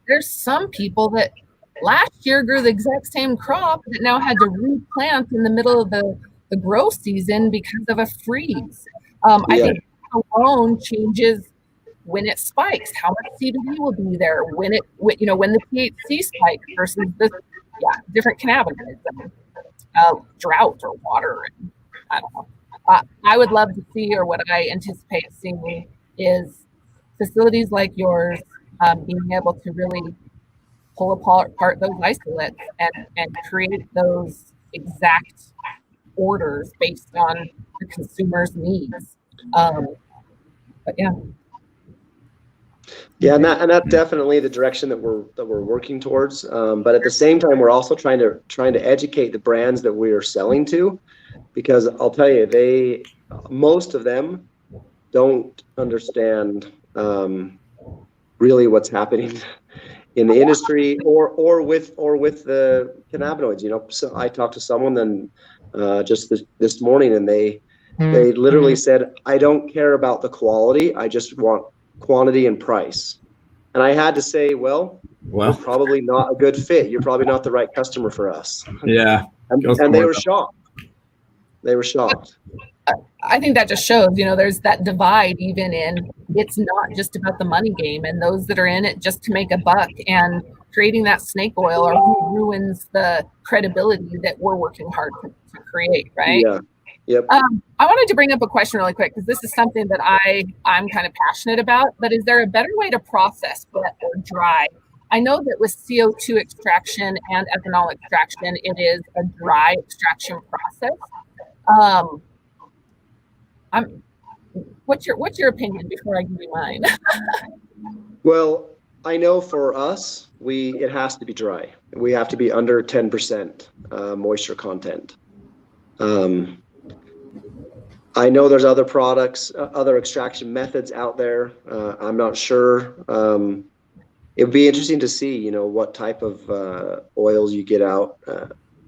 There's some people that last year grew the exact same crop that now had to replant in the middle of the grow season because of a freeze. I think alone changes when it spikes, how much CBD will be there, when it, you know, when the THC spike versus the different cannabinoids, drought or water. And I don't know. I would love to see, or what I anticipate seeing, is facilities like yours being able to really pull apart those isolates and create those exact orders based on the consumer's needs. But yeah. Yeah, and that's definitely the direction that we're working towards. But at the same time, we're also trying to educate the brands that we are selling to, because I'll tell you, most of them don't understand really what's happening in the industry or with the cannabinoids. So I talked to someone then just this morning, and they literally said, I don't care about the quality, I just want quantity and price. And I had to say, well, you're probably not a good fit. You're probably not the right customer for us. Yeah. And they were shocked. They were shocked. I think that just shows, there's that divide even in, it's not just about the money game and those that are in it just to make a buck and creating that snake oil, or who ruins the credibility that we're working hard to create, right? Yeah. Yep. I wanted to bring up a question really quick, because this is something that I'm kind of passionate about, but is there a better way to process wet or dry? I know that with CO2 extraction and ethanol extraction, it is a dry extraction process. What's your opinion before I give you mine? Well, I know for us, it has to be dry. We have to be under 10% moisture content. I know there's other products, other extraction methods out there. I'm not sure. It would be interesting to see, what type of oils you get out.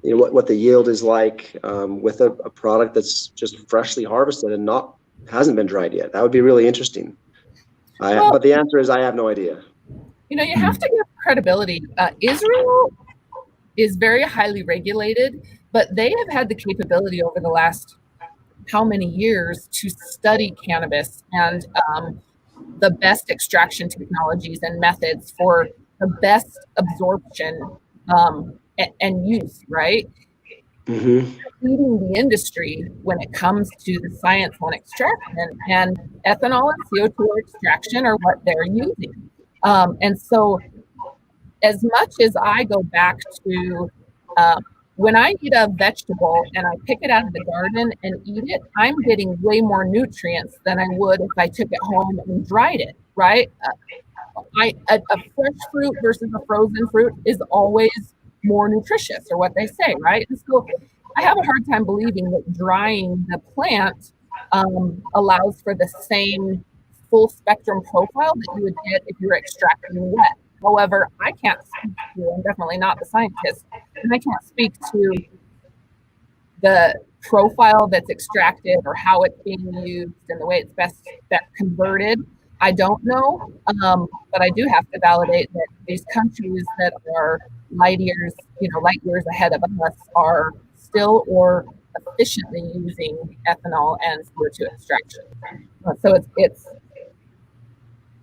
What the yield is like with a product that's just freshly harvested and hasn't been dried yet. That would be really interesting. But the answer is I have no idea. You have to give credibility. Israel is very highly regulated, but they have had the capability over the last how many years to study cannabis and the best extraction technologies and methods for the best absorption and use, right? Mm-hmm. Leading the industry when it comes to the science on extraction, and ethanol and CO2 extraction are what they're using. And so as much as I go back to when I eat a vegetable and I pick it out of the garden and eat it, I'm getting way more nutrients than I would if I took it home and dried it, right? A fresh fruit versus a frozen fruit is always more nutritious, or what they say, right? And so I have a hard time believing that drying the plant allows for the same full spectrum profile that you would get if you were extracting wet. However, I can't speak to, I'm definitely not the scientist, and I can't speak to the profile that's extracted or how it's being used and the way it's best converted. I don't know, but I do have to validate that these countries that are light years ahead of us are still or efficiently using ethanol and CO2 extraction. So it's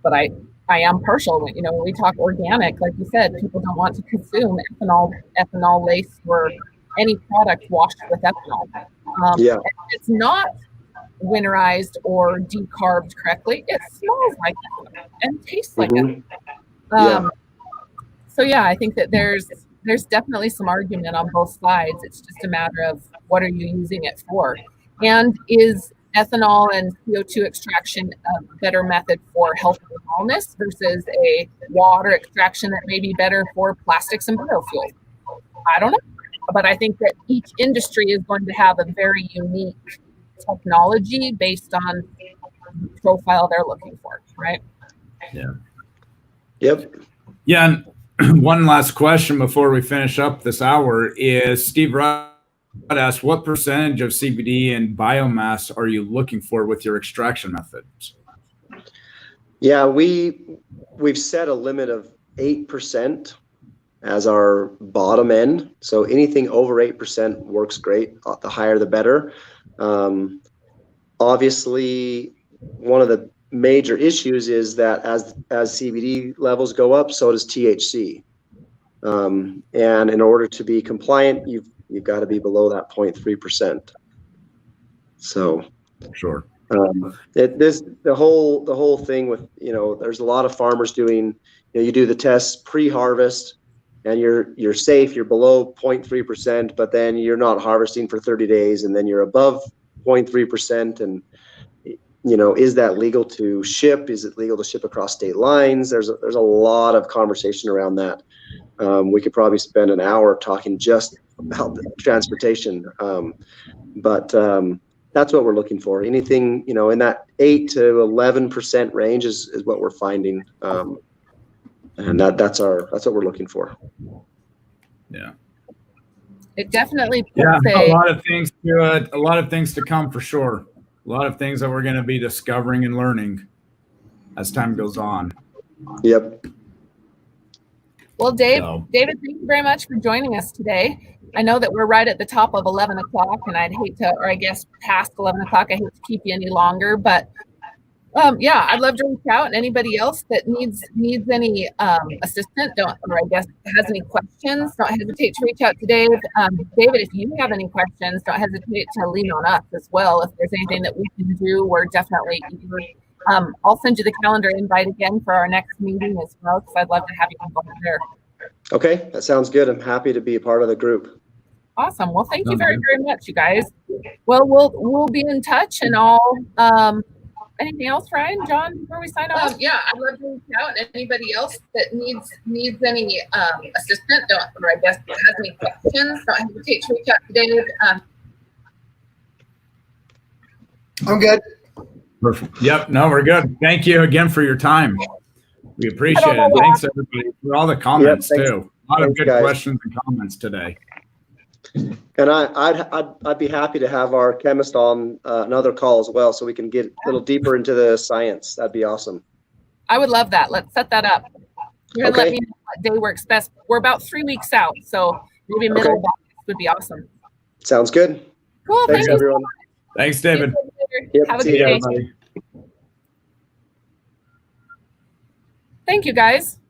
but I am partial. When we talk organic, like you said, people don't want to consume ethanol laced or any product washed with ethanol. It's not winterized or decarbed correctly. It smells like ethanol and tastes like it. So I think that there's definitely some argument on both sides. It's just a matter of what are you using it for, and is ethanol and CO2 extraction a better method for health and wellness versus a water extraction that may be better for plastics and biofuels? I don't know, but I think that each industry is going to have a very unique technology based on the profile they're looking for, right? Yeah. Yep. Yeah. And one last question before we finish up this hour is Steve Rudd asked, what percentage of CBD and biomass are you looking for with your extraction methods? Yeah, we've set a limit of 8% as our bottom end. So anything over 8% works great. The higher, the better. Obviously, one of the major issues is that as CBD levels go up, so does THC. And in order to be compliant, you've got to be below that 0.3%. So sure. The whole thing with, there's a lot of farmers doing, you do the tests pre-harvest and you're safe, you're below 0.3%, but then you're not harvesting for 30 days and then you're above 0.3%. And is that legal to ship? Is it legal to ship across state lines? There's a lot of conversation around that. We could probably spend an hour talking just about the transportation. But that's what we're looking for. Anything, in that 8 to 11% range is what we're finding. And that's what we're looking for. Yeah. It definitely puts a lot of things to a lot of things to come for sure. A lot of things that we're going to be discovering and learning as time goes on. Yep. Well, David, thank you very much for joining us today. I know that we're right at the top of 11 o'clock, and I'd hate to, or I guess past 11 o'clock, I hate to keep you any longer, but I'd love to reach out, and anybody else that needs any assistance, or I guess has any questions, don't hesitate to reach out to Dave. David, if you have any questions, don't hesitate to lean on us as well. If there's anything that we can do, we're definitely eager. I'll send you the calendar invite again for our next meeting as well, because I'd love to have you involved there. Okay, that sounds good. I'm happy to be a part of the group. Awesome. Well, thank you very, very much, you guys. Well, we'll be in touch, and I'll anything else, Ryan, John, before we sign off? I'd love to reach out, and anybody else that needs any assistance, or I guess has any questions, don't hesitate to reach out to Dave. I'm good. Perfect. Yep. No, we're good. Thank you again for your time. We appreciate it. Thanks everybody for all the comments too. A lot of good questions and comments today. And I'd be happy to have our chemist on another call as well, so we can get a little deeper into the science. That'd be awesome. I would love that. Let's set that up. You're gonna let me know what day works best. We're about 3 weeks out, so maybe middle of August would be awesome. Sounds good. Cool. Thanks everyone. Thanks, David. Yep, have a good day. Thank you, guys.